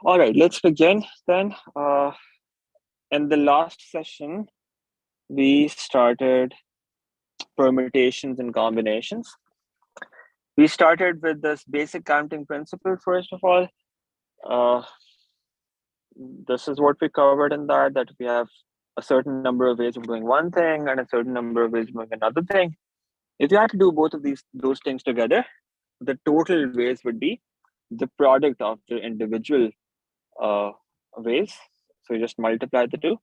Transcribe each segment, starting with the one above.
All right, let's begin then. In the last session, we started permutations and combinations. We started with this basic counting principle, first of all. Uh, this is what we covered in that we have a certain number of ways of doing one thing and a certain number of ways of doing another thing. If you had to do both of those things together, the total ways would be the product of the individual uh, ways. So you just multiply the two.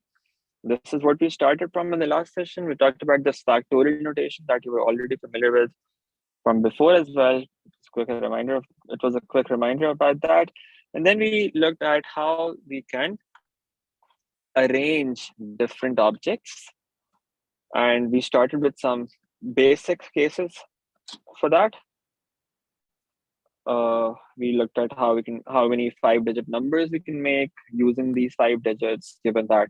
This is what we started from in the last session. We talked about this factorial notation that you were already familiar with from before as well. It was a quick reminder about that. And then we looked at how we can arrange different objects. And we started with some basic cases for that. We looked at how many 5-digit numbers we can make using these 5 digits, given that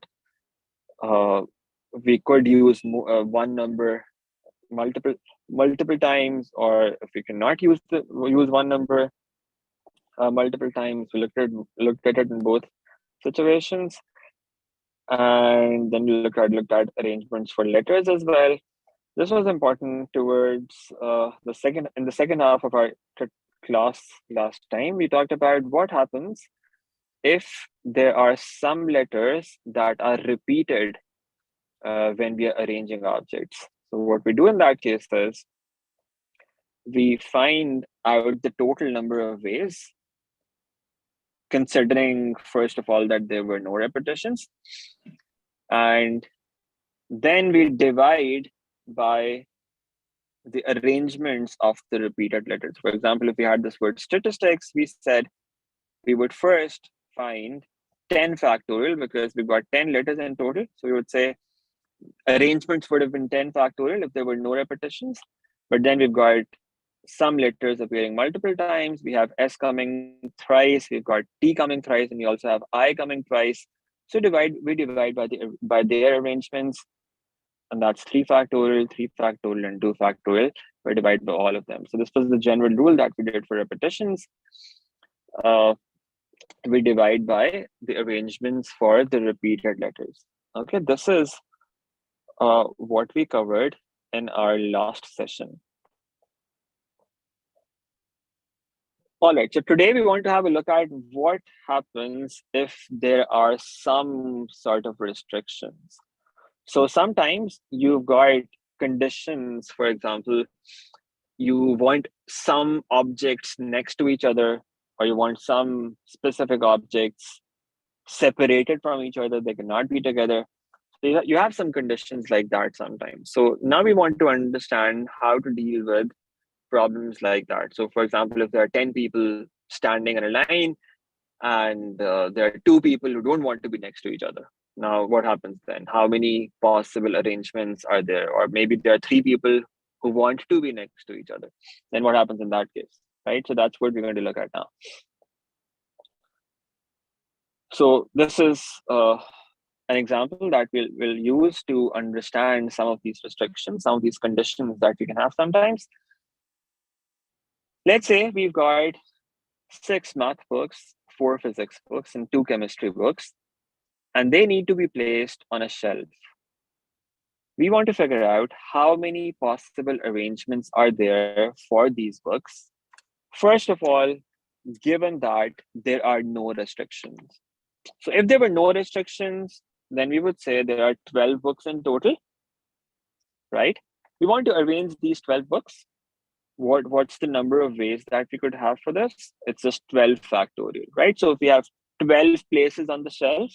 we could use one number multiple times, or if we cannot use one number multiple times. We looked at it in both situations, and then we looked at arrangements for letters as well. This was important towards the second half of our class last time. We talked about what happens if there are some letters that are repeated when we are arranging objects. So what we do in that case is we find out the total number of ways, considering first of all that there were no repetitions, and then we divide by the arrangements of the repeated letters. For example, if we had this word statistics, we said we would first find 10 factorial because we've got 10 letters in total. So we would say arrangements would have been 10 factorial if there were no repetitions. But then we've got some letters appearing multiple times. We have S coming thrice, we've got T coming thrice, and we also have I coming twice. So we divide by their arrangements, and that's 3 factorial, 3 factorial, and 2 factorial. We divide by all of them. So this was the general rule that we did for repetitions. We divide by the arrangements for the repeated letters. Okay, this is what we covered in our last session. All right, so today we want to have a look at what happens if there are some sort of restrictions. So sometimes you've got conditions, for example, you want some objects next to each other, or you want some specific objects separated from each other, they cannot be together. So you have some conditions like that sometimes. So now we want to understand how to deal with problems like that. So for example, if there are 10 people standing in a line and there are 2 people who don't want to be next to each other. Now, what happens then? How many possible arrangements are there? Or maybe there are 3 people who want to be next to each other. Then what happens in that case, right? So that's what we're going to look at now. So this is an example that we'll use to understand some of these restrictions, some of these conditions that we can have sometimes. Let's say we've got 6 math books, 4 physics books, and 2 chemistry books, and they need to be placed on a shelf. We want to figure out how many possible arrangements are there for these books. First of all, given that there are no restrictions. So if there were no restrictions, then we would say there are 12 books in total, right? We want to arrange these 12 books. What's the number of ways that we could have for this? It's just 12 factorial, right? So if we have 12 places on the shelf,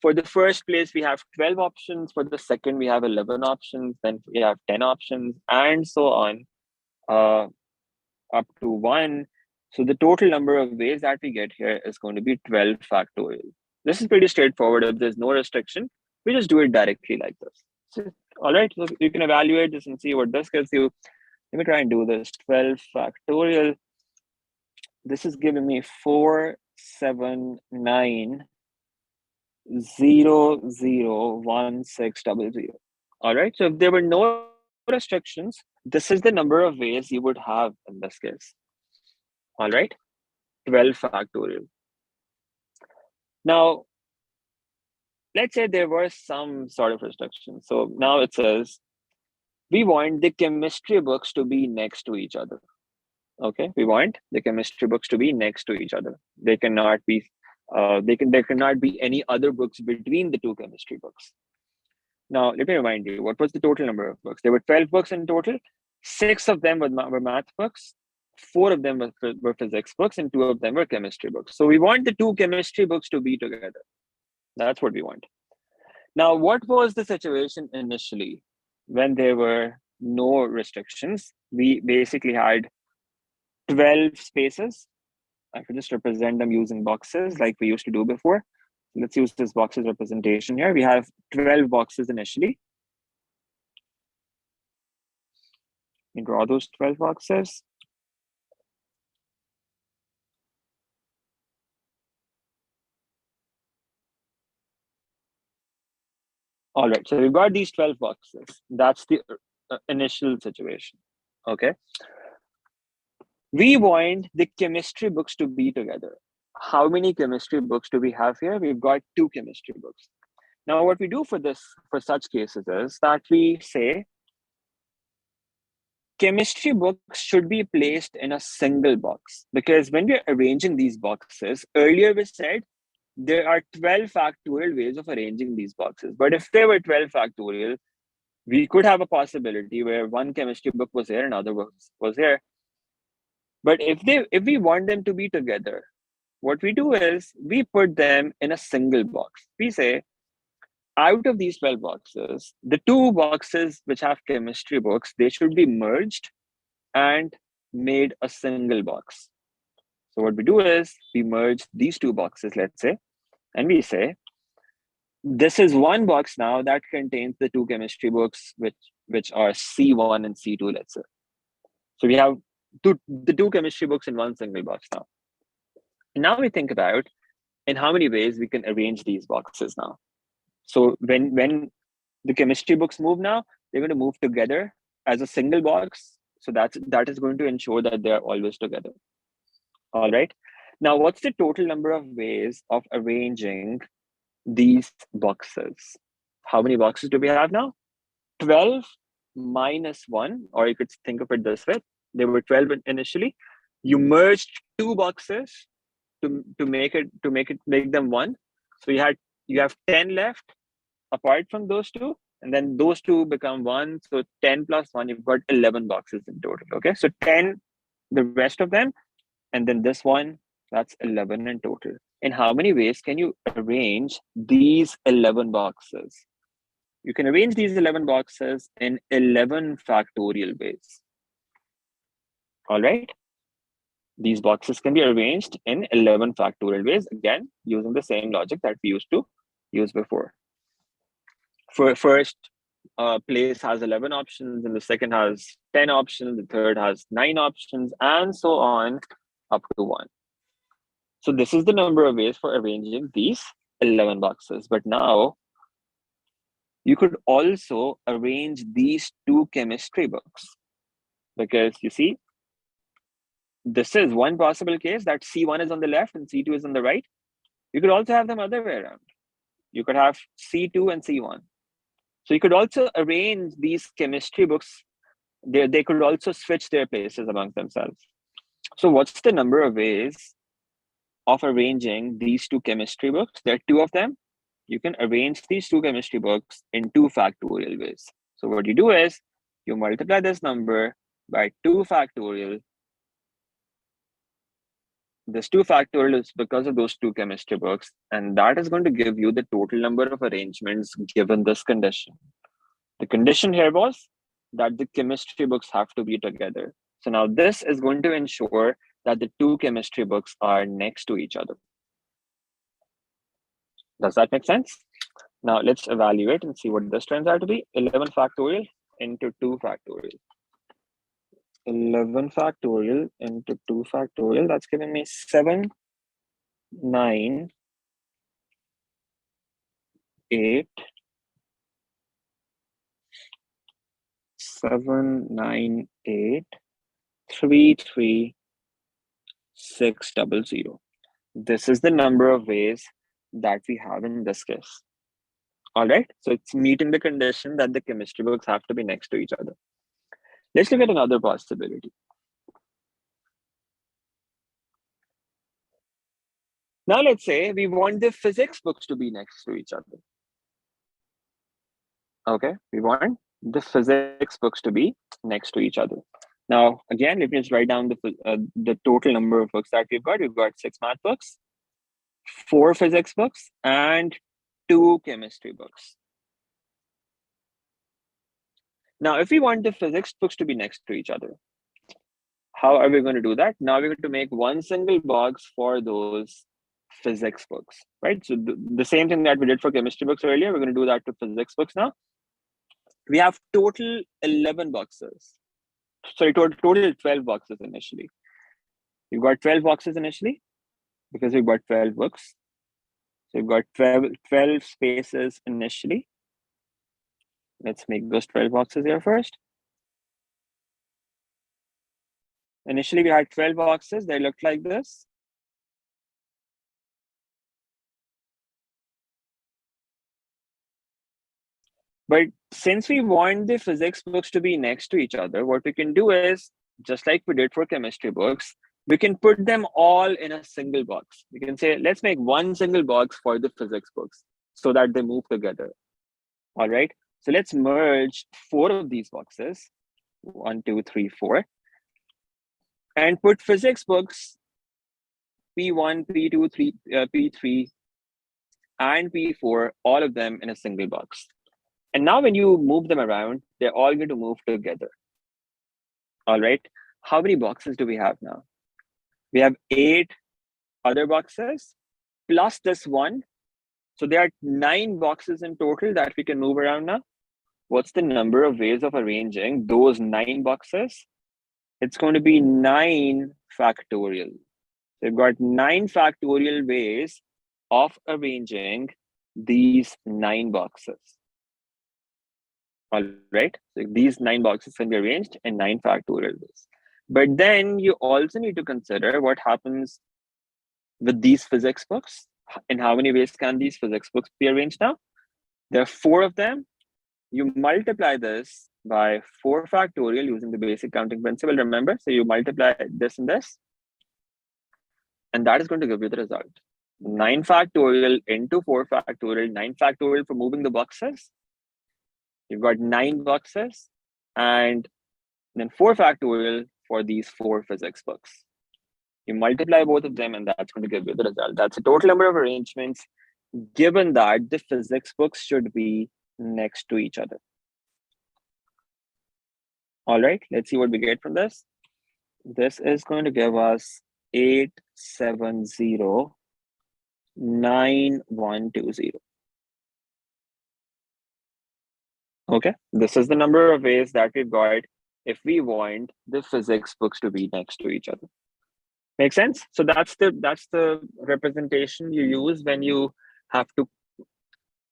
for the first place, we have 12 options. For the second, we have 11 options. Then we have 10 options, and so on, up to 1. So the total number of ways that we get here is going to be 12 factorial. This is pretty straightforward. If there's no restriction, we just do it directly like this. So, all right, so you can evaluate this and see what this gives you. Let me try and do this. 12 factorial. This is giving me 4, 7, 9, 0, 0, 1, 6, 0, 0. All right, so if there were no restrictions, this is the number of ways you would have in this case. All right, 12 factorial. Now, let's say there were some sort of restrictions. So now it says, we want the chemistry books to be next to each other. Okay, we want the chemistry books to be next to each other. They cannot be, there cannot be any other books between the two chemistry books. Now, let me remind you, what was the total number of books? There were 12 books in total. 6 of them were math books, 4 of them were physics books, and 2 of them were chemistry books. So we want the 2 chemistry books to be together. That's what we want. Now, what was the situation initially when there were no restrictions? We basically had 12 spaces. I could just represent them using boxes like we used to do before. Let's use this boxes representation here. We have 12 boxes initially. You draw those 12 boxes. All right, so we've got these 12 boxes. That's the initial situation, okay? We want the chemistry books to be together. How many chemistry books do we have here? We've got 2 chemistry books. Now, what we do for such cases is that we say chemistry books should be placed in a single box, because when we're arranging these boxes, earlier we said there are 12 factorial ways of arranging these boxes. But if there were 12 factorial, we could have a possibility where one chemistry book was here and another was here. But if we want them to be together, what we do is we put them in a single box. We say, out of these 12 boxes, the 2 boxes which have chemistry books, they should be merged and made a single box. So what we do is we merge these 2 boxes, let's say, and we say, this is one box now that contains the 2 chemistry books, which are C1 and C2, let's say. So we have the 2 chemistry books in one single box now. And now we think about in how many ways we can arrange these boxes now. So when the chemistry books move now, they're going to move together as a single box. So that is going to ensure that they're always together. All right. Now, what's the total number of ways of arranging these boxes? How many boxes do we have now? 12 minus 1, or you could think of it this way. There were 12 initially. You merged 2 boxes to make them one. So you have 10 left apart from those 2, and then those 2 become 1. So 10 plus 1, you've got 11 boxes in total. Okay, so 10, the rest of them, and then this one, that's 11 in total. In how many ways can you arrange these 11 boxes? You can arrange these 11 boxes in 11 factorial ways. All right. These boxes can be arranged in 11 factorial ways, again, using the same logic that we used to use before. For first place has 11 options, and the second has 10 options, the third has 9 options, and so on up to 1. So this is the number of ways for arranging these 11 boxes. But now you could also arrange these 2 chemistry books, because you see, this is one possible case that C1 is on the left and C2 is on the right. You could also have them other way around. You could have C2 and C1. So you could also arrange these chemistry books. They could also switch their places among themselves. So what's the number of ways of arranging these 2 chemistry books? There are 2 of them. You can arrange these 2 chemistry books in 2 factorial ways. So what you do is you multiply this number by 2 factorial. This 2 factorial is because of those 2 chemistry books, and that is going to give you the total number of arrangements given this condition. The condition here was that the chemistry books have to be together. So now this is going to ensure that the 2 chemistry books are next to each other. Does that make sense? Now let's evaluate and see what this turns out to be. 11 factorial into 2 factorial. 11 factorial into 2 factorial, that's giving me 7, 9, 8, 7, 9, 8, 3, 3, 6, 0, 0. This is the number of ways that we have in this case. All right, so it's meeting the condition that the chemistry books have to be next to each other. Let's look at another possibility. Now let's say we want the physics books to be next to each other. Okay, we want the physics books to be next to each other. Now, again, let me just write down the total number of books that we've got. We've got 6 math books, 4 physics books, and 2 chemistry books. Now, if we want the physics books to be next to each other, how are we going to do that? Now we're going to make one single box for those physics books, right? So the same thing that we did for chemistry books earlier, we're going to do that to physics books now. We have total 11 boxes. Sorry, total 12 boxes initially. We've got 12 boxes initially because we've got 12 books. So we've got 12 spaces initially. Let's make those 12 boxes here first. Initially, we had 12 boxes. They looked like this. But since we want the physics books to be next to each other, what we can do is, just like we did for chemistry books, we can put them all in a single box. We can say, let's make one single box for the physics books so that they move together. All right. So let's merge 4 of these boxes, 1, 2, 3, 4, and put physics books P1, P2, P3, and P4, all of them in a single box. And now when you move them around, they're all going to move together. All right. How many boxes do we have now? We have 8 other boxes plus this one. So there are 9 boxes in total that we can move around now. What's the number of ways of arranging those 9 boxes? It's going to be 9 factorial. So we've got 9 factorial ways of arranging these 9 boxes. All right, so these 9 boxes can be arranged in 9 factorial ways. But then you also need to consider what happens with these physics books. In how many ways can these physics books be arranged now? There are 4 of them. You multiply this by 4 factorial using the basic counting principle, remember? So you multiply this and this, and that is going to give you the result. 9 factorial into 4 factorial, 9 factorial for moving the boxes. You've got 9 boxes, and then 4 factorial for these 4 physics books. You multiply both of them, and that's going to give you the result. That's the total number of arrangements, given that the physics books should be next to each other. All right, let's see what we get from this. This is going to give us 8709120. Okay, this is the number of ways that we've got if we want the physics books to be next to each other. Make sense? So that's the representation you use when you have to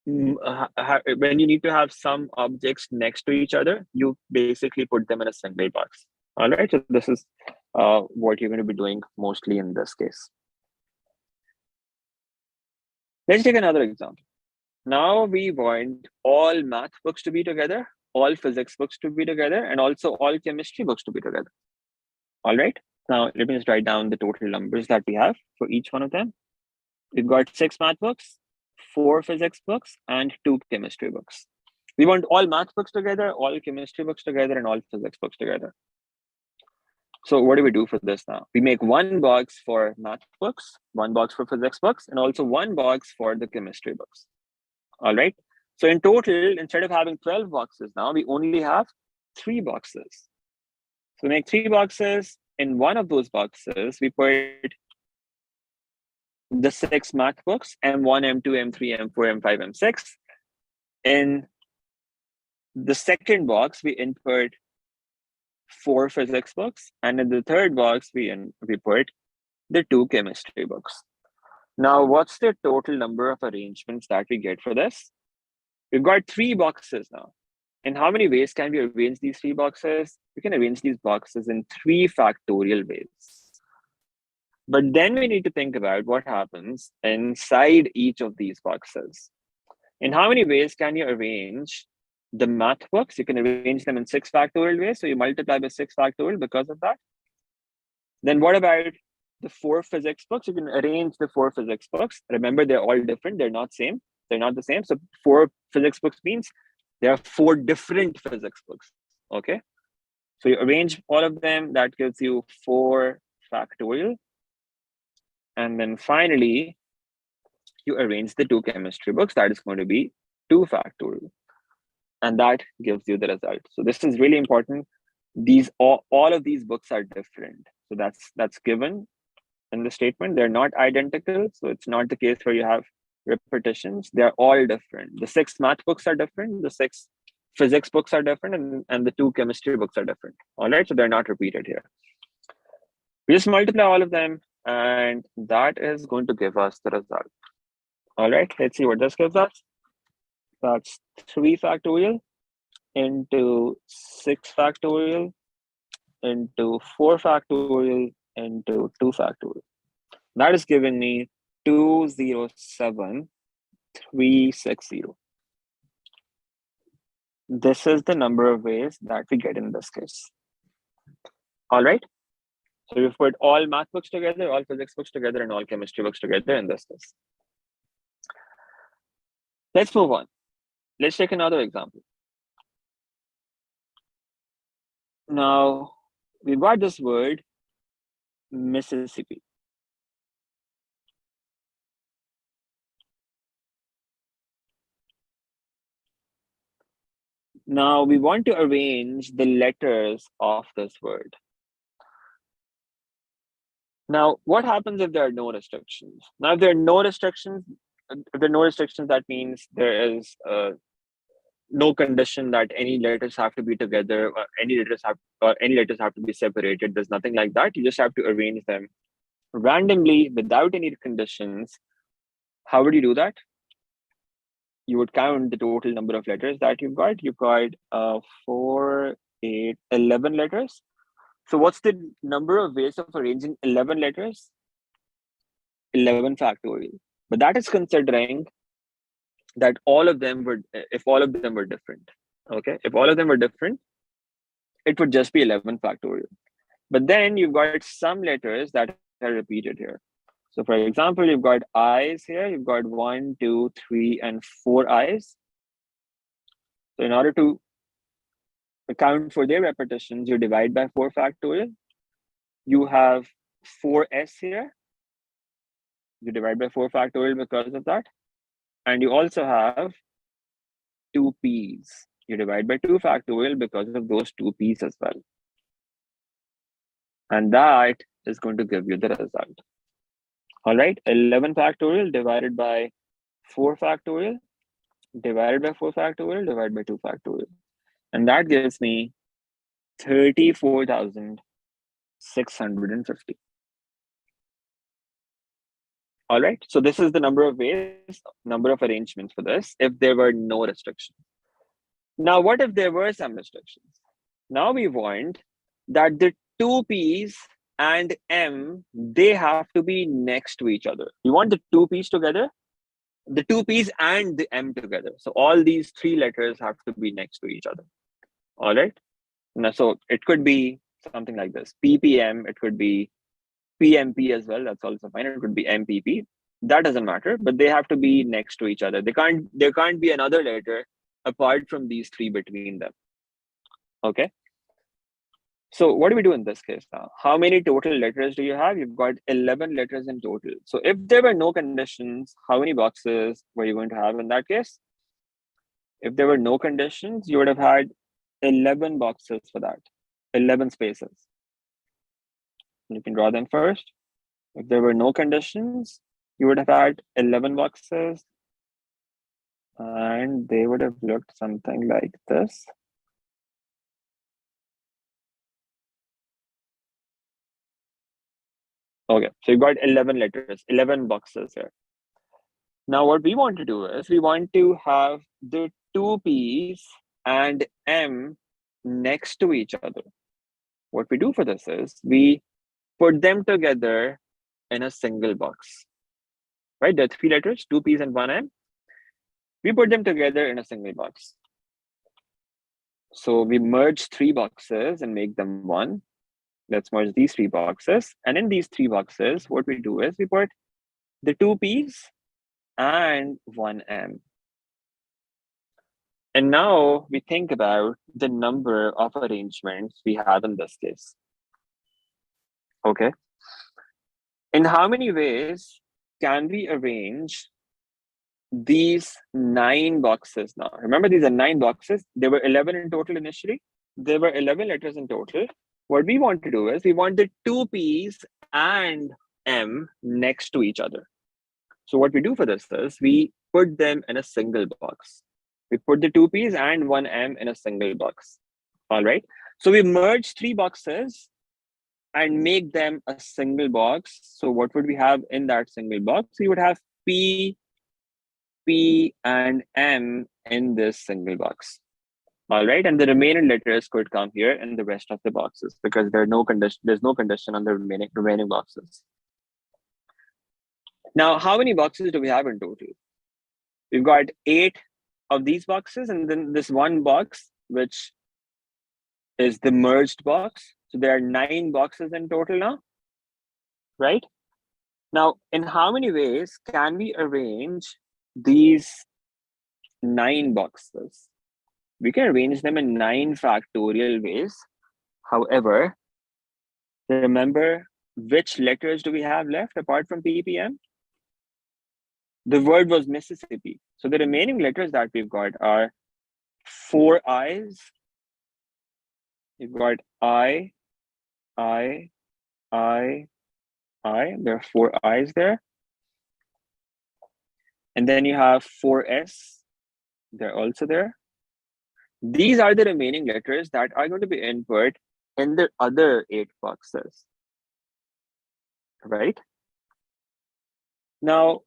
when you need to have some objects next to each other. You basically put them in a single box. All right, so this is what you're going to be doing mostly in this case. Let's take another example. Now we want all math books to be together, all physics books to be together, and also all chemistry books to be together. All right. Now let me just write down the total numbers that we have for each one of them. We've got 6 math books, 4 physics books, and 2 chemistry books. We want all math books together, all chemistry books together, and all physics books together. So what do we do for this now? We make one box for math books, one box for physics books, and also one box for the chemistry books. All right. So in total, instead of having 12 boxes now, we only have 3 boxes. So we make 3 boxes. In one of those boxes, we put the 6 math books, M1, M2, M3, M4, M5, M6. In the second box, we input 4 physics books. And in the third box, we put the 2 chemistry books. Now, what's the total number of arrangements that we get for this? We've got 3 boxes now. In how many ways can we arrange these 3 boxes? We can arrange these boxes in 3 factorial ways. But then we need to think about what happens inside each of these boxes. In how many ways can you arrange the math books? You can arrange them in 6 factorial ways. So you multiply by 6 factorial because of that. Then what about the 4 physics books? You can arrange the 4 physics books. Remember, they're all different. They're not same. They're not the same. So 4 physics books means there are 4 different physics books. Okay. So you arrange all of them. That gives you 4 factorial. And then finally, you arrange the 2 chemistry books. That is going to be 2 factorial. And that gives you the result. So this is really important. These all of these books are different. So that's given in the statement. They're not identical. So it's not the case where you have repetitions. They're all different. The 6 math books are different. The 6 physics books are different. And the 2 chemistry books are different. All right. So they're not repeated here. We just multiply all of them. And that is going to give us the result. All right. Let's see what this gives us. That's 3 factorial into 6 factorial into 4 factorial into 2 factorial. That is giving me 207,360. This is the number of ways that we get in this case. All right. So we've put all math books together, all physics books together, and all chemistry books together in this case. Let's move on. Let's take another example. Now, we've got this word, Mississippi. Now, we want to arrange the letters of this word. Now, what happens if there are no restrictions? Now, if there are no restrictions, that means there is no condition that any letters have to be together or any letters have to be separated. There's nothing like that. You just have to arrange them randomly without any conditions. How would you do that? You would count the total number of letters that you've got. You've got 4, 8, 11 letters. So what's the number of ways of arranging 11 letters? 11 factorial. But that is considering that if all of them were different. Okay, if all of them were different, it would just be 11 factorial. But then you've got some letters that are repeated here. So for example, you've got I's here. You've got 1, 2, 3, and 4 I's. So in order to account for their repetitions, you divide by 4 factorial. You have 4S here. You divide by 4 factorial because of that. And you also have 2 P's. You divide by 2 factorial because of those 2 P's as well. And that is going to give you the result. All right, 11 factorial divided by 4 factorial, divided by 4 factorial, divided by 2 factorial. And that gives me 34,650. All right, so this is the number of ways, number of arrangements for this if there were no restrictions. Now, what if there were some restrictions? Now we want that the 2 P's and M, they have to be next to each other. You want the 2 P's together, the 2 P's and the M together. So all these 3 letters have to be next to each other. All right. Now, so it could be something like this, PPM, it could be PMP as well. That's also fine. It could be MPP. That doesn't matter, but they have to be next to each other. There can't be another letter apart from these 3 between them. Okay. So what do we do in this case now? How many total letters do you have? You've got 11 letters in total. So if there were no conditions, how many boxes were you going to have in that case? If there were no conditions, you would have had 11 boxes for that, 11 spaces. You can draw them first. If there were no conditions, you would have had 11 boxes and they would have looked something like this. Okay, so you've got 11 letters, 11 boxes here. Now what we want to do is we want to have the 2 P's and M next to each other. What we do for this is we put them together in a single box, right? There are three letters, two P's and one M. We put them together in a single box. So we merge three boxes and make them one. Let's merge these three boxes. And in these three boxes, what we do is we put the two P's and one M. And now we think about the number of arrangements we have in this case. Okay. In how many ways can we arrange these 9 boxes now? Remember, these are 9 boxes. There were 11 in total initially. There were 11 letters in total. What we want to do is we want the two P's and M next to each other. So what we do for this is we put them in a single box. We put the two P's and one M in a single box. All right. So we merge 3 boxes and make them a single box. So what would we have in that single box? We would have P, and M in this single box. All right. And the remaining letters could come here in the rest of the boxes because there's no condition on the remaining boxes. Now, how many boxes do we have in total? We've got 8 of these boxes and then this one box, which is the merged box. So there are 9 boxes in total now, right? Now, in how many ways can we arrange these 9 boxes? We can arrange them in 9 factorial ways. However, remember which letters do we have left apart from PPM? The word was Mississippi. So the remaining letters that we've got are 4 I's. You've got I. There are 4 I's there. And then you have 4 S. They're also there. These are the remaining letters that are going to be input in the other 8 boxes, right? Now,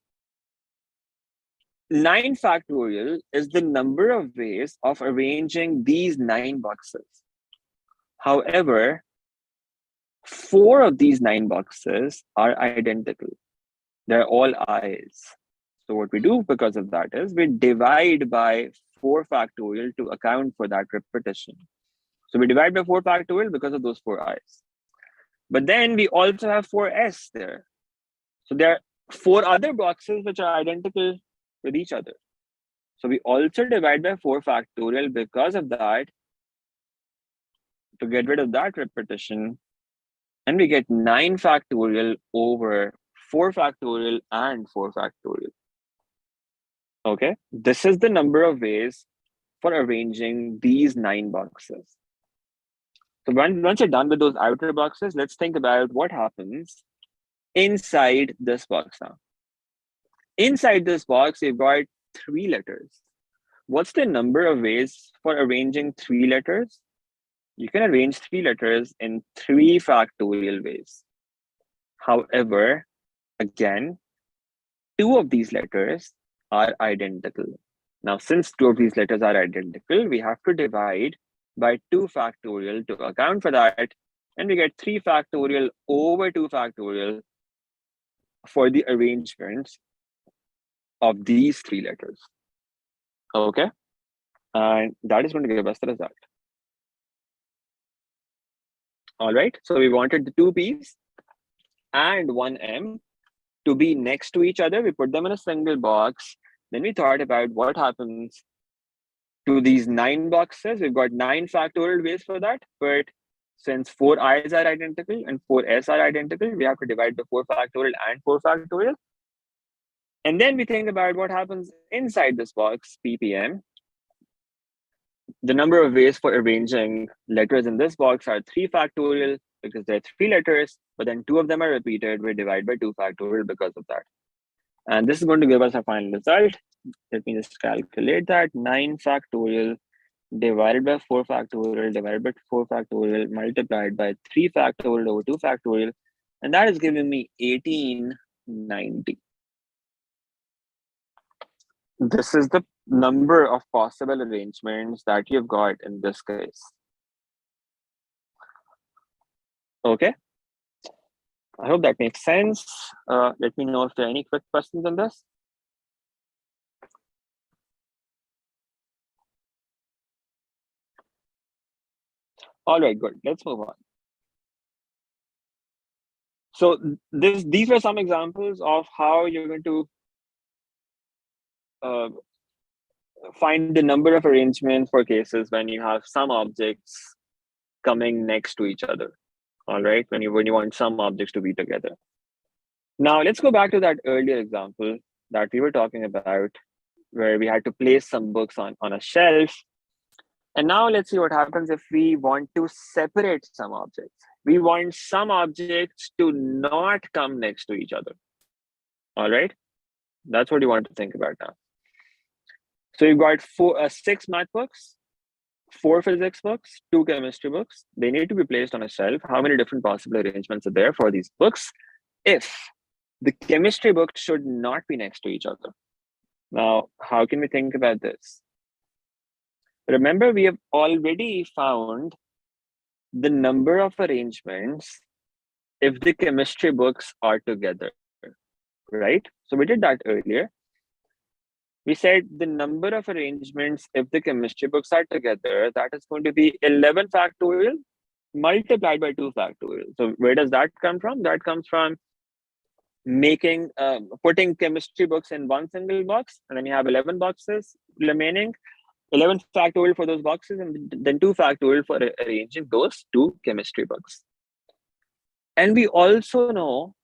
9 factorial is the number of ways of arranging these 9 boxes. However, 4 of these 9 boxes are identical. They're all I's. So what we do because of that is we divide by 4 factorial to account for that repetition. So we divide by 4 factorial because of those 4 I's. But then we also have 4 S there. So there are 4 other boxes which are identical with each other. So we also divide by 4 factorial because of that to get rid of that repetition. And we get 9 factorial over 4 factorial and 4 factorial. Okay, this is the number of ways for arranging these 9 boxes. So once you're done with those outer boxes, let's think about what happens inside this box now. Inside this box, we've got 3 letters. What's the number of ways for arranging 3 letters? You can arrange 3 letters in 3 factorial ways. However, again, 2 of these letters are identical. Now, since 2 of these letters are identical, we have to divide by 2 factorial to account for that. And we get 3 factorial over 2 factorial for the arrangements of these 3 letters. Okay. And that is going to give us the result. All right. So we wanted the 2 P's and 1 M to be next to each other. We put them in a single box. Then we thought about what happens to these 9 boxes. We've got 9 factorial ways for that. But since 4 I's are identical and 4 S are identical, we have to divide the 4 factorial and 4 factorial. And then we think about what happens inside this box, PPM. The number of ways for arranging letters in this box are 3 factorial because there are 3 letters, but then 2 of them are repeated. We divide by 2 factorial because of that. And this is going to give us a final result. Let me just calculate that. 9 factorial divided by 4 factorial divided by 4 factorial multiplied by 3 factorial over 2 factorial. And that is giving me 1890. This is the number of possible arrangements that you've got in this case. Okay. I hope that makes sense. Let me know if there are any quick questions on this. All right, good. Let's move on. So these were some examples of how you're going to find the number of arrangements for cases when you have some objects coming next to each other. All right, when you want some objects to be together. Now let's go back to that earlier example that we were talking about, where we had to place some books on a shelf. And now let's see what happens if we want to separate some objects. We want some objects to not come next to each other. All right, that's what you want to think about now. So you've got 6 math books, 4 physics books, 2 chemistry books. They need to be placed on a shelf. How many different possible arrangements are there for these books if the chemistry books should not be next to each other? Now, how can we think about this? Remember, we have already found the number of arrangements if the chemistry books are together, right? So we did that earlier. We said the number of arrangements if the chemistry books are together, that is going to be 11 factorial multiplied by 2 factorial. So where does that come from? That comes from putting chemistry books in one single box, and then you have 11 boxes remaining, 11 factorial for those boxes, and then 2 factorial for arranging those 2 chemistry books. And we also know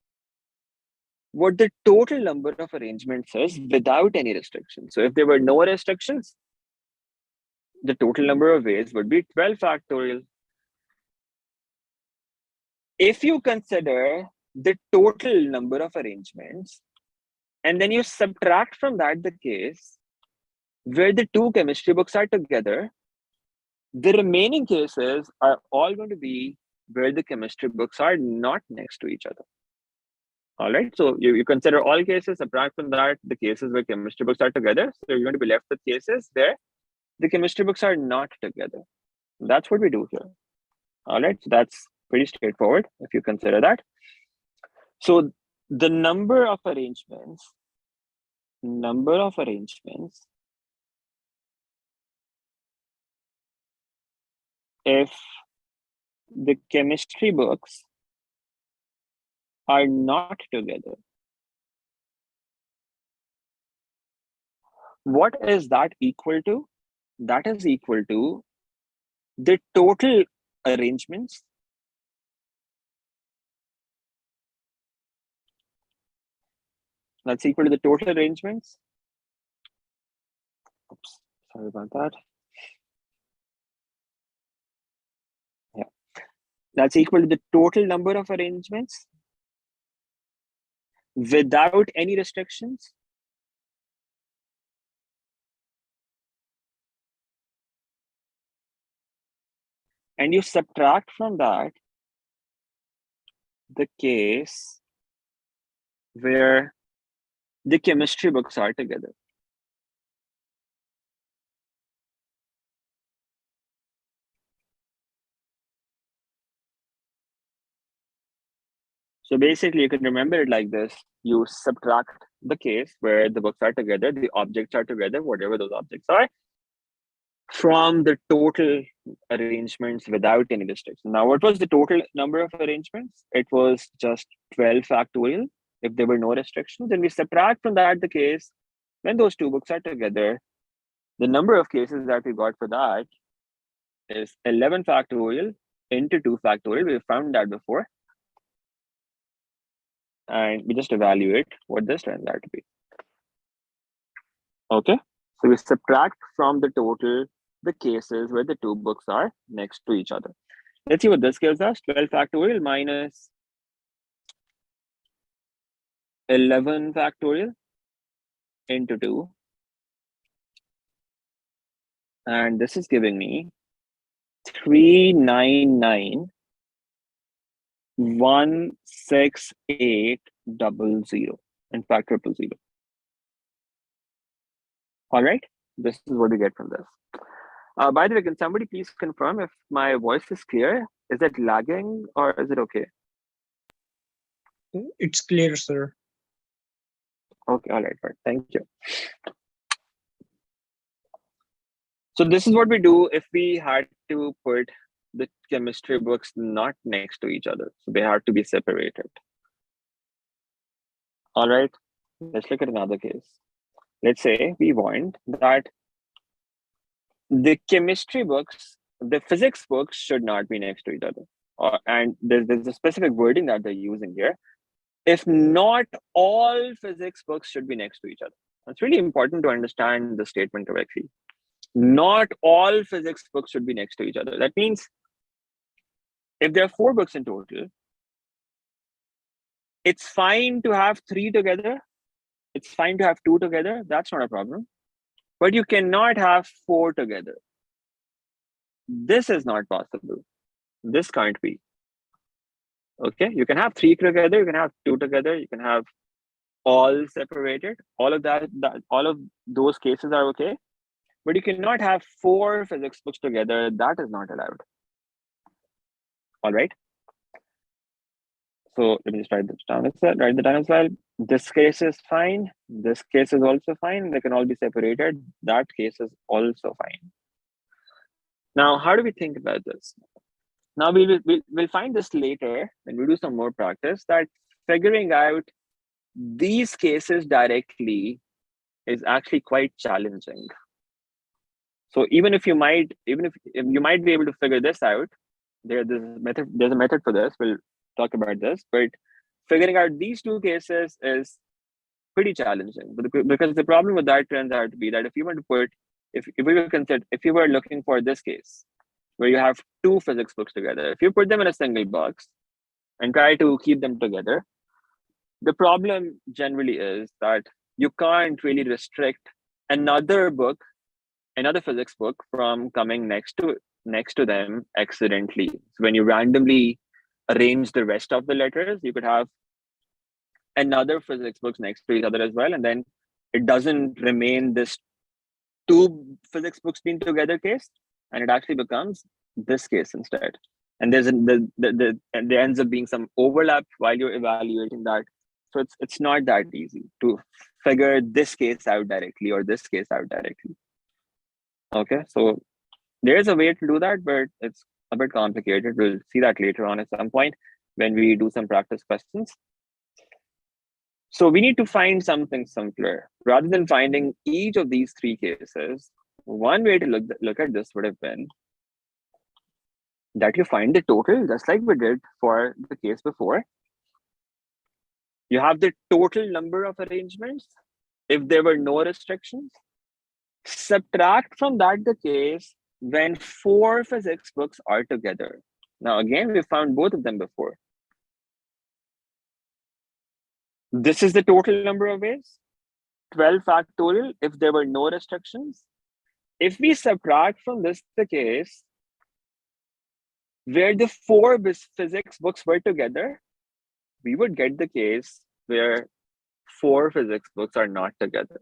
what the total number of arrangements is without any restrictions. So if there were no restrictions, the total number of ways would be 12 factorial. If you consider the total number of arrangements, and then you subtract from that the case where the 2 chemistry books are together, the remaining cases are all going to be where the chemistry books are not next to each other. All right, so you consider all cases, subtract from that the cases where chemistry books are together. So you're going to be left with cases where the chemistry books are not together. That's what we do here. All right, so that's pretty straightforward if you consider that. So the number of arrangements if the chemistry books are not together. What is that equal to? That is equal to the total arrangements that's equal to the total arrangements. Oops, sorry about that. Yeah, that's equal to the total number of arrangements without any restrictions and you subtract from that the case where the chemistry books are together. So basically, you can remember it like this. You subtract the case where the books are together, the objects are together, whatever those objects are, from the total arrangements without any restriction. Now, what was the total number of arrangements? It was just 12 factorial if there were no restrictions. Then we subtract from that the case when those 2 books are together. The number of cases that we got for that is 11 factorial into 2 factorial. We found that before. And we just evaluate what this turns out to be. Okay, so we subtract from the total the cases where the 2 books are next to each other. Let's see what this gives us. 12 factorial minus 11 factorial into 2. And this is giving me 399,16800. In fact, 000. All right, this is what we get from this. By the way, can somebody please confirm if my voice is clear? Is it lagging or is it okay? It's clear, sir. Okay, all right, thank you. So this is what we do if we had to put the chemistry books not next to each other. So they have to be separated. All right, let's look at another case. Let's say we want that the chemistry books, the physics books should not be next to each other. And there's a specific wording that they're using here. If not all physics books should be next to each other. It's really important to understand the statement correctly. Not all physics books should be next to each other. That means if there are 4 books in total, it's fine to have 3 together. It's fine to have 2 together. That's not a problem. But you cannot have 4 together. This is not possible. This can't be. Okay, you can have 3 together, you can have 2 together, you can have all separated. All of that all of those cases are okay. But you cannot have 4 physics books together. That is not allowed. All right. So let me just write this down as well. Write the down as well. This case is fine. This case is also fine. They can all be separated. That case is also fine. Now, how do we think about this? Now we'll find this later when we do some more practice, that figuring out these cases directly is actually quite challenging. So even if you might be able to figure this out, there's a method for this. We'll talk about this, but figuring out these 2 cases is pretty challenging. Because the problem with that turns out to be that if you were looking for this case where you have 2 physics books together, if you put them in a single box and try to keep them together, the problem generally is that you can't really restrict another physics book from coming next to them accidentally. So when you randomly arrange the rest of the letters, you could have another physics books next to each other as well, and then it doesn't remain this 2 physics books being together case, and it actually becomes this case instead. And there ends up being some overlap while you're evaluating that. So it's not that easy to figure this case out directly or this case out directly. Okay, so there is a way to do that, but it's a bit complicated. We'll see that later on at some point when we do some practice questions. So we need to find something simpler. Rather than finding each of these 3 cases, one way to look at this would have been that you find the total, just like we did for the case before. You have the total number of arrangements if there were no restrictions. Subtract from that the case when 4 physics books are together. Now, again, we found both of them before. This is the total number of ways. 12 factorial if there were no restrictions. If we subtract from this the case where the 4 physics books were together, we would get the case where 4 physics books are not together.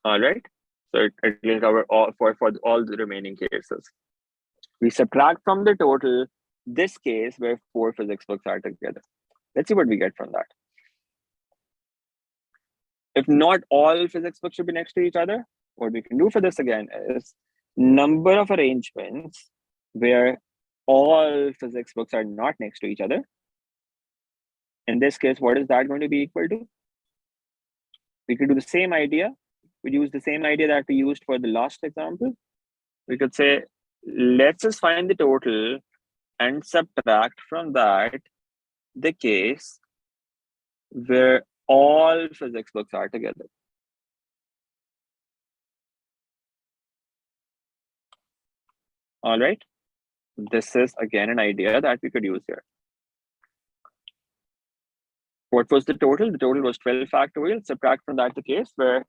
All right. So it will cover all for all the remaining cases. We subtract from the total this case where 4 physics books are together. Let's see what we get from that. If not all physics books should be next to each other, what we can do for this again is number of arrangements where all physics books are not next to each other. In this case, what is that going to be equal to? We could do the same idea. We use the same idea that we used for the last example. We could say, let's just find the total and subtract from that the case where all physics books are together. All right. This is again an idea that we could use here. What was the total? The total was 12 factorial. Subtract from that the case where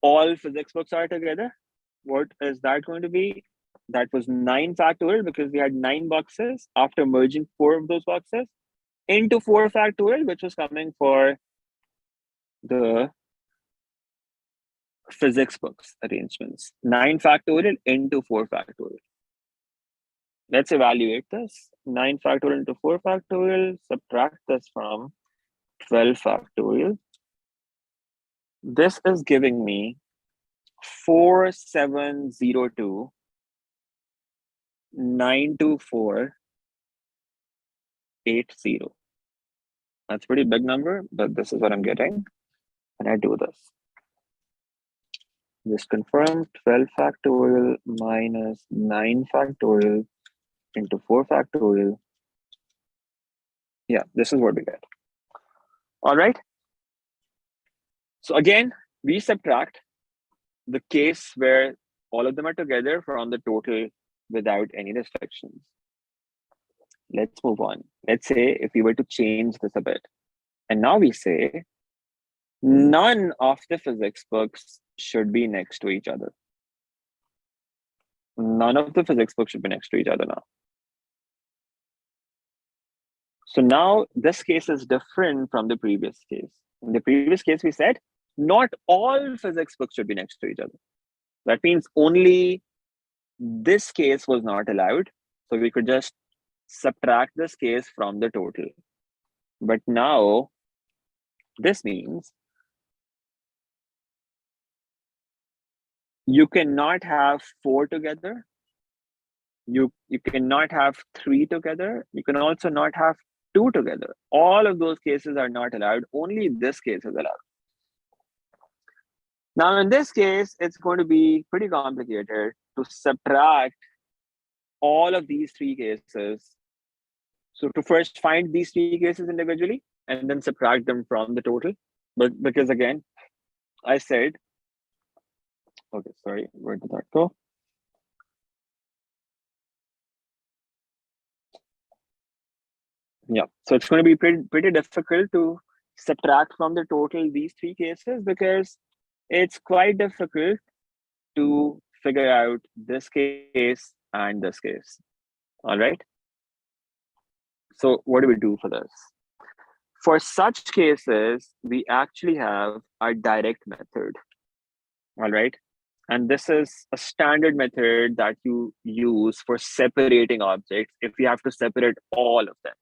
all physics books are together. What is that going to be? That was 9 factorial because we had 9 boxes after merging 4 of those boxes into 4 factorial, which was coming for the physics books arrangements. 9 factorial into 4 factorial. Let's evaluate this. 9 factorial into 4 factorial. Subtract this from 12 factorial. This is giving me 4702 92480. That's a pretty big number, but this is what I'm getting. And I do this. Just confirm 12 factorial minus 9 factorial into 4 factorial. Yeah, this is what we get. All right. So again, we subtract the case where all of them are together from the total without any restrictions. Let's move on. Let's say if we were to change this a bit. And now we say none of the physics books should be next to each other. None of the physics books should be next to each other now. So now this case is different from the previous case. In the previous case, we said not all physics books should be next to each other. That means only this case was not allowed. So we could just subtract this case from the total. But now this means you cannot have 4 together. You cannot have 3 together. You can also not have 2 together. All of those cases are not allowed. Only this case is allowed. Now, in this case, it's going to be pretty complicated to subtract all of these 3 cases. So to first find these 3 cases individually and then subtract them from the total. But because again, I said, okay, sorry, where did that go? Yeah, so it's going to be pretty difficult to subtract from the total these 3 cases because it's quite difficult to figure out this case and this case. All right. So what do we do for this? For such cases, we actually have a direct method. All right. And this is a standard method that you use for separating objects if you have to separate all of them.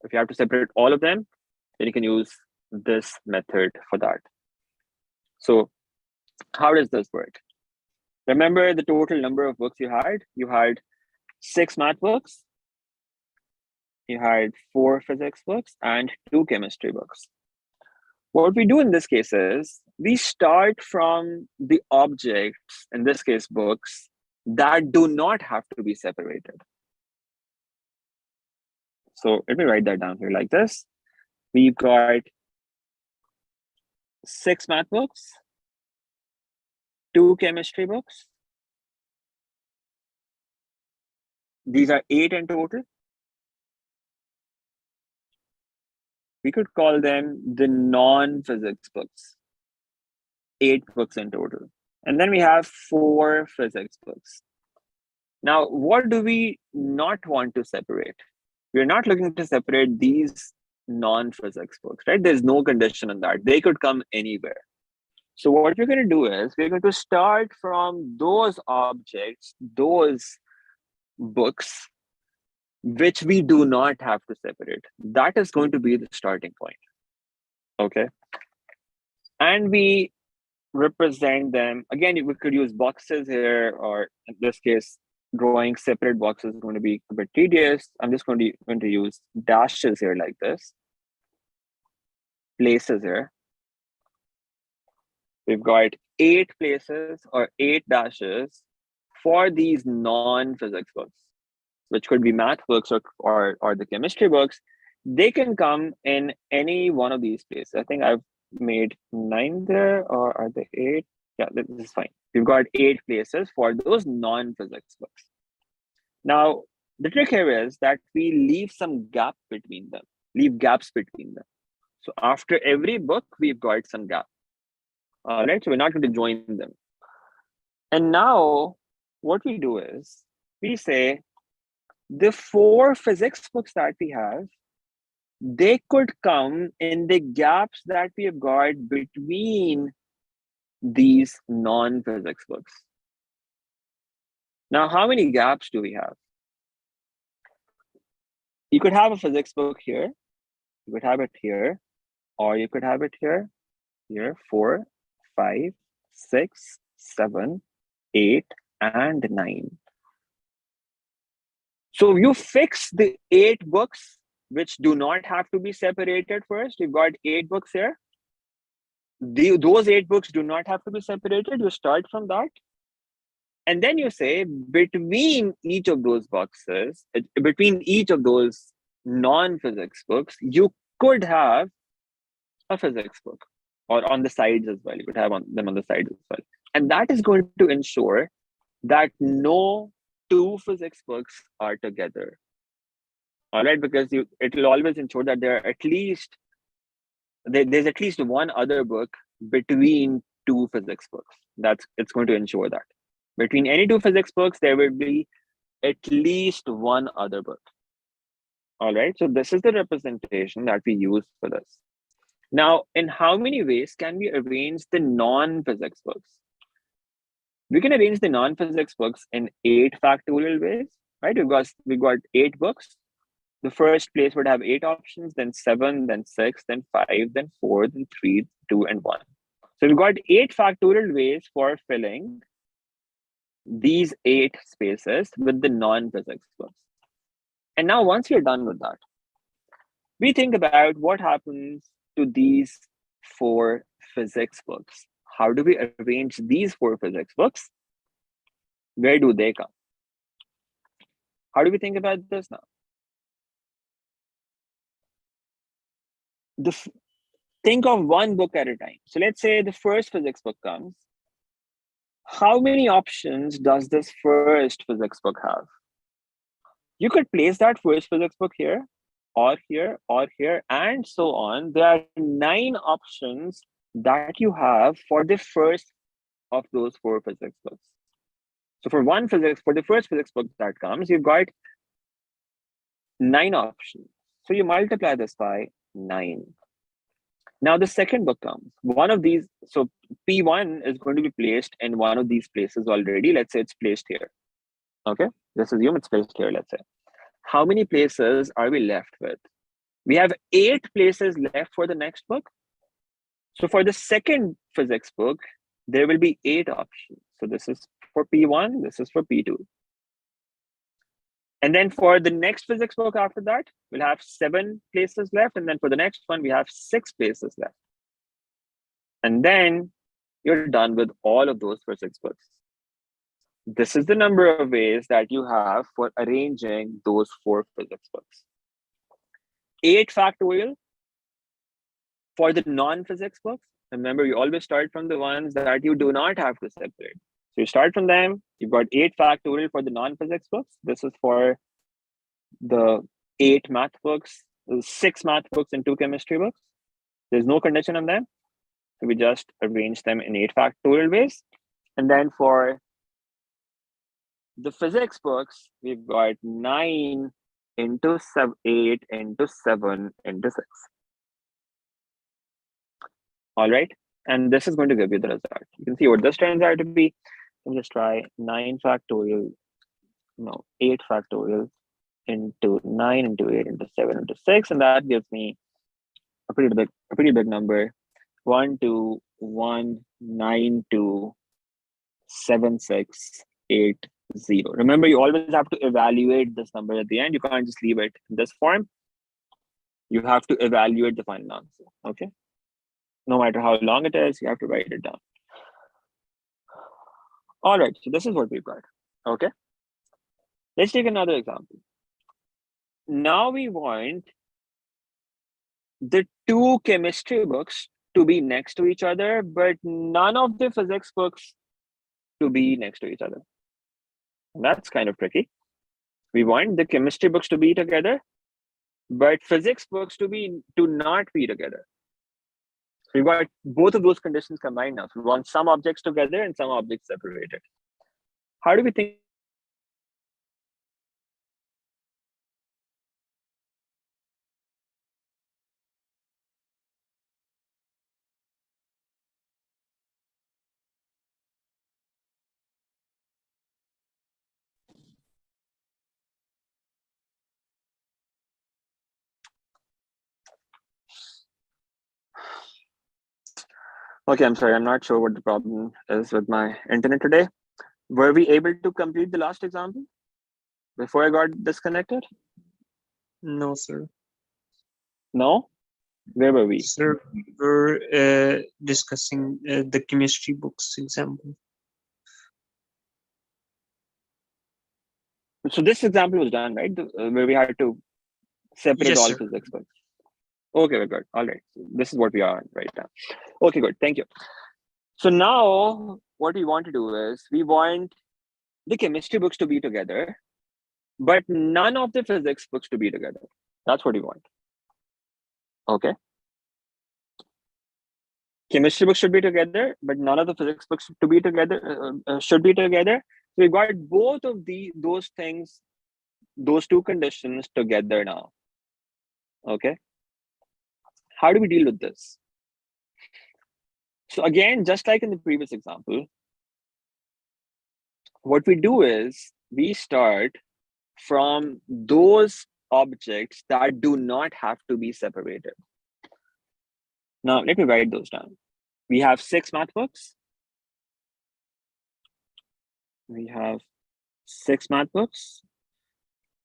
If you have to separate all of them, then you can use this method for that. So how does this work? Remember the total number of books you had? You had 6 math books, you had 4 physics books, and 2 chemistry books. What we do in this case is we start from the objects, in this case books, that do not have to be separated. So let me write that down here like this. We've got 6 math books, 2 chemistry books. These are 8 in total. We could call them the non-physics books. 8 books in total. And then we have 4 physics books. Now, what do we not want to separate? We're not looking to separate these non-physics books, right? There's no condition on that. They could come anywhere. So what we're going to do is we're going to start from those objects, those books, which we do not have to separate. That is going to be the starting point. Okay. And we represent them. Again, we could use boxes here, or in this case, drawing separate boxes is going to be a bit tedious. I'm just going to use dashes here like this. Places here. We've got 8 places or 8 dashes for these non-physics books, which could be math books or the chemistry books. They can come in any one of these places. I think I've made 9 there, or are they 8? Yeah, this is fine. We've got 8 places for those non-physics books. Now, the trick here is that we leave some gap between them, leave gaps between them. So after every book, we've got some gap. All right, so we're not going to join them. And now what we do is we say the 4 physics books that we have, they could come in the gaps that we have got between these non-physics books. Now, how many gaps do we have? You could have a physics book here. You could have it here. or you could have it here, 4, 5, 6, 7, 8, and 9. So you fix the 8 books which do not have to be separated first. You've got 8 books here. Those 8 books do not have to be separated. You start from that. And then you say between each of those boxes, between each of those non-physics books, you could have a physics book, or on the sides as well. You could have them on the sides as well. And that is going to ensure that no 2 physics books are together. All right, because it will always ensure that there's at least one other book between 2 physics books. It's going to ensure that between any 2 physics books, there will be at least one other book. All right, so this is the representation that we use for this. Now, in how many ways can we arrange the non-physics books? We can arrange the non-physics books in 8 factorial ways, right? We've got 8 books. The first place would have 8 options, then 7, then 6, then 5, then 4, then 3, 2, and 1. So we've got 8 factorial ways for filling these 8 spaces with the non-physics books. And now once we're done with that, we think about what happens to these 4 physics books. How do we arrange these 4 physics books? Where do they come? How do we think about this now? Think of one book at a time. So let's say the first physics book comes. How many options does this first physics book have? You could place that first physics book here, or here, or here, and so on. There are 9 options that you have for the first of those 4 physics books. So for the first physics book that comes, you've got 9 options. So you multiply this by 9. Now the second book comes. One of these, so P1 is going to be placed in one of these places already. Let's say it's placed here. Okay, let's assume it's placed here, let's say. How many places are we left with? We have 8 places left for the next book. So for the second physics book, there will be 8 options. So this is for P1, this is for P2. And then for the next physics book after that, we'll have 7 places left. And then for the next one, we have 6 places left. And then you're done with all of those physics books. This is the number of ways that you have for arranging those 4 physics books. 8 factorial for the non-physics books. Remember, you always start from the ones that you do not have to separate. So you start from them. You've got 8 factorial for the non-physics books. This is for the 8 math books, 6 math books, and 2 chemistry books. There's no condition on them. So we just arrange them in 8 factorial ways. And then for the physics books, we've got 9 into 7, 8 into 7 into 6. All right. And this is going to give you the result. You can see what this turns out to be. Let me just try 8 factorial into 9 into 8 into 7 into 6. And that gives me a pretty big number. 121927680. Remember, you always have to evaluate this number at the end. You can't just leave it in this form. You have to evaluate the final answer. Okay. No matter how long it is, you have to write it down. All right. So this is what we've got. Okay. Let's take another example. Now we want the 2 chemistry books to be next to each other, but none of the physics books to be next to each other. That's kind of tricky. We want the chemistry books to be together, but physics books to not be together. So we've got both of those conditions combined now. So we want some objects together and some objects separated. How do we think? Okay, I'm sorry. I'm not sure what the problem is with my internet today. Were we able to complete the last example before I got disconnected? No, sir. No? Where were we? Sir, we were discussing the chemistry books example. So this example was done, right? Where we had to separate Yes, all sir. physics books. Okay, we're good. All right. So this is what we are on right now. Okay, good. Thank you. So now what we want to do is we want the chemistry books to be together, but none of the physics books to be together. That's what we want. Okay. Chemistry books should be together, but none of the physics books to be together should be together. So we got both of those things, those two conditions together now. Okay. How do we deal with this? So again, just like in the previous example, what we do is we start from those objects that do not have to be separated. Now, let me write those down. We have 6 math books. We have 6 math books,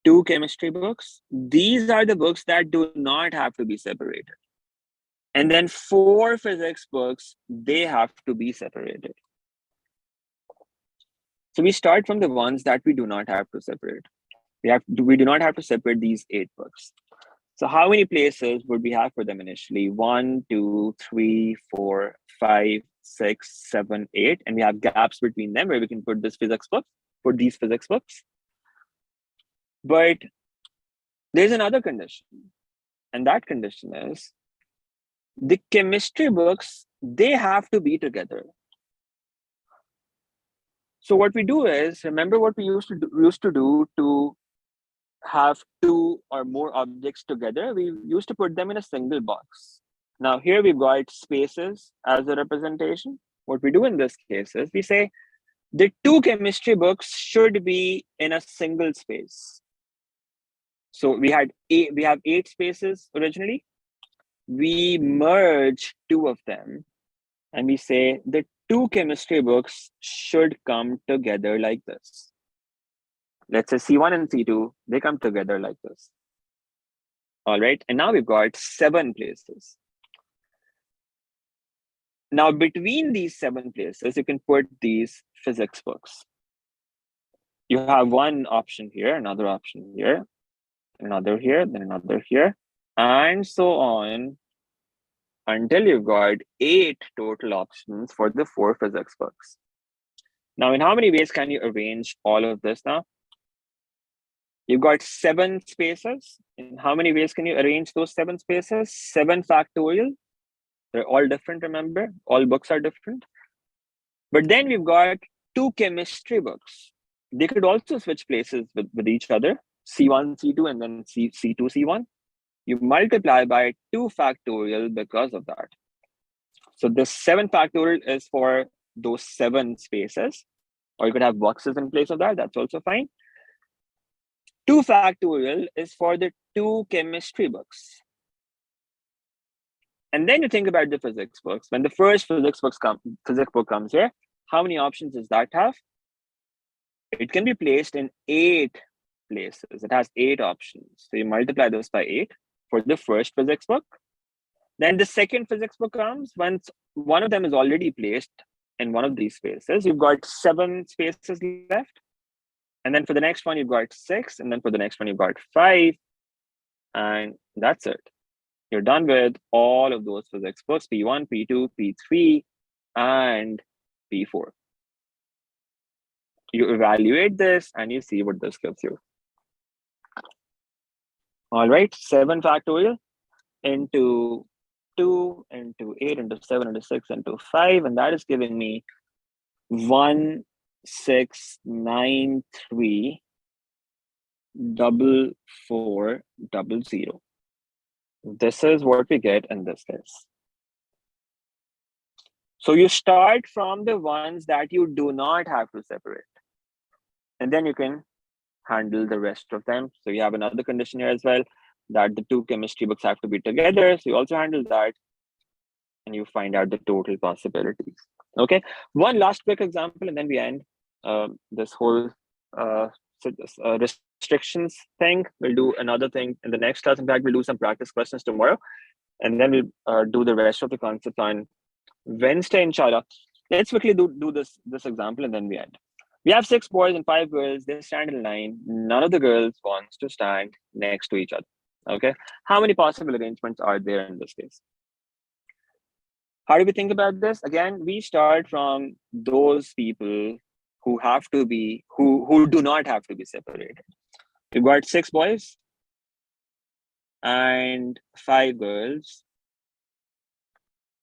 2 chemistry books. These are the books that do not have to be separated. And then 4 physics books, they have to be separated. So we start from the ones that we do not have to separate. We do not have to separate these 8 books. So how many places would we have for them initially? 1, 2, 3, 4, 5, 6, 7, 8. And we have gaps between them where we can put these physics books. But there's another condition. And that condition is the chemistry books, they have to be together. So what we do is, remember what we used to do to have 2 or more objects together? We used to put them in a single box. Now here we've got spaces as a representation. What we do in this case is we say the 2 chemistry books should be in a single space. So we have 8 spaces originally. We merge 2 of them and we say the 2 chemistry books should come together like this. Let's say C1 and C2, they come together like this. All right. And now we've got 7 places. Now, between these 7 places, you can put these physics books. You have one option here, another option here, another here, then another here, and so on until you've got 8 total options for the 4 physics books. Now, in how many ways can you arrange all of this now? You've got 7 spaces. In how many ways can you arrange those 7 spaces? 7 factorial. They're all different, remember? All books are different. But then we've got 2 chemistry books. They could also switch places with each other, C1, C2, and then C2, C1. You multiply by 2 factorial because of that. So this 7 factorial is for those 7 spaces, or you could have boxes in place of that. That's also fine. 2 factorial is for the 2 chemistry books. And then you think about the physics books. When the first physics book comes here, how many options does that have? It can be placed in 8 places. It has 8 options. So you multiply this by 8 for the first physics book. Then the second physics book comes once one of them is already placed in one of these spaces. You've got 7 spaces left. And then for the next one, you've got 6. And then for the next one, you've got 5. And that's it. You're done with all of those physics books, P1, P2, P3, and P4. You evaluate this and you see what this gives you. All right, 7 factorial into 2 into 8 into 7 into 6 into 5, and that is giving me 1693 4400. This is what we get in this case. So you start from the ones that you do not have to separate, and then you can handle the rest of them. So you have another condition here as well, that the 2 chemistry books have to be together. So you also handle that. and you find out the total possibilities. Okay, one last quick example, and then we end this whole restrictions thing. We'll do another thing in the next class. In fact, we'll do some practice questions tomorrow, and then we'll do the rest of the concepts on Wednesday, inshallah. Let's quickly do this example, and then we end. We have 6 boys and 5 girls. They stand in line. None of the girls wants to stand next to each other. Okay, how many possible arrangements are there in this case? How do we think about this? Again, we start from those people who have to be, who do not have to be separated. We've got 6 boys and 5 girls.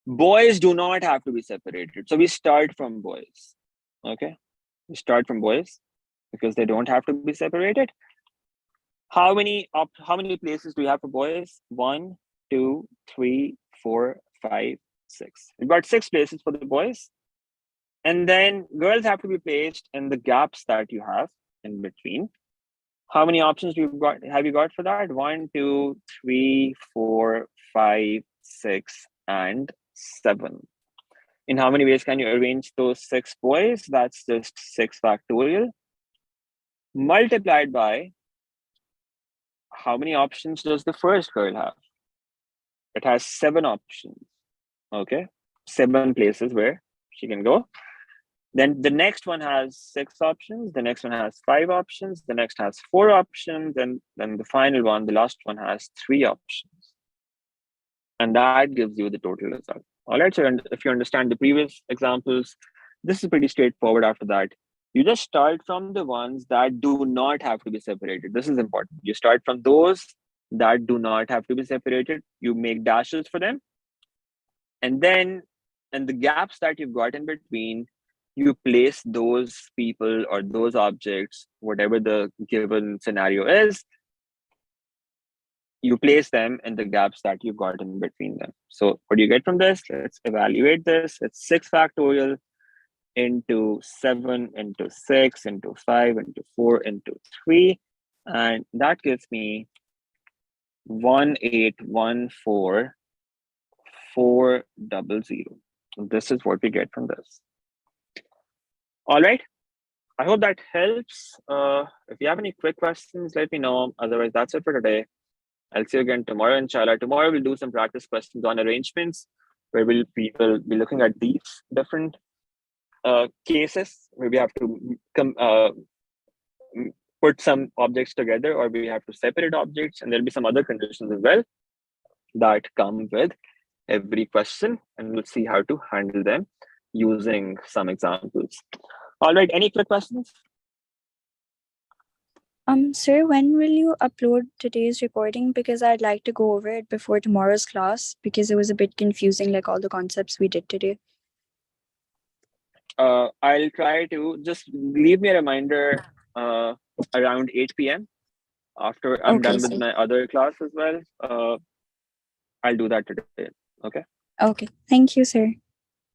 Boys do not have to be separated. So we start from boys. Okay, we start from boys because they don't have to be separated. How many places do we have for boys? 1, 2, 3, 4, 5, 6. We've got 6 places for the boys. And then girls have to be placed in the gaps that you have in between. How many options have you got for that? 1, 2, 3, 4, 5, 6, and 7. In how many ways can you arrange those 6 boys? That's just 6 factorial multiplied by how many options does the first girl have? It has 7 options. Okay, 7 places where she can go. Then the next one has 6 options. The next one has 5 options. The next has 4 options. And then the final one, the last one, has 3 options. And that gives you the total result. All right, so if you understand the previous examples, this is pretty straightforward after that. You just start from the ones that do not have to be separated. This is important. You start from those that do not have to be separated. You make dashes for them. And then in the gaps that you've got in between, you place those people or those objects, whatever the given scenario is, you place them in the gaps that you've got in between them. So what do you get from this? Let's evaluate this. It's 6 factorial into 7 into 6 into 5 into 4 into 3. And that gives me 1814400. This is what we get from this. All right. I hope that helps. If you have any quick questions, let me know. Otherwise, that's it for today. I'll see you again tomorrow, inshallah. Tomorrow, we'll do some practice questions on arrangements, where we will be looking at these different cases where we have to put some objects together, or we have to separate objects, and there'll be some other conditions as well that come with every question, and we'll see how to handle them using some examples. All right, any quick questions? Sir, when will you upload today's recording? Because I'd like to go over it before tomorrow's class, because it was a bit confusing, like all the concepts we did today. I'll try to just leave me a reminder around 8 p.m. after I'm done with my other class as well. I'll do that today. Okay. Okay. Thank you, sir.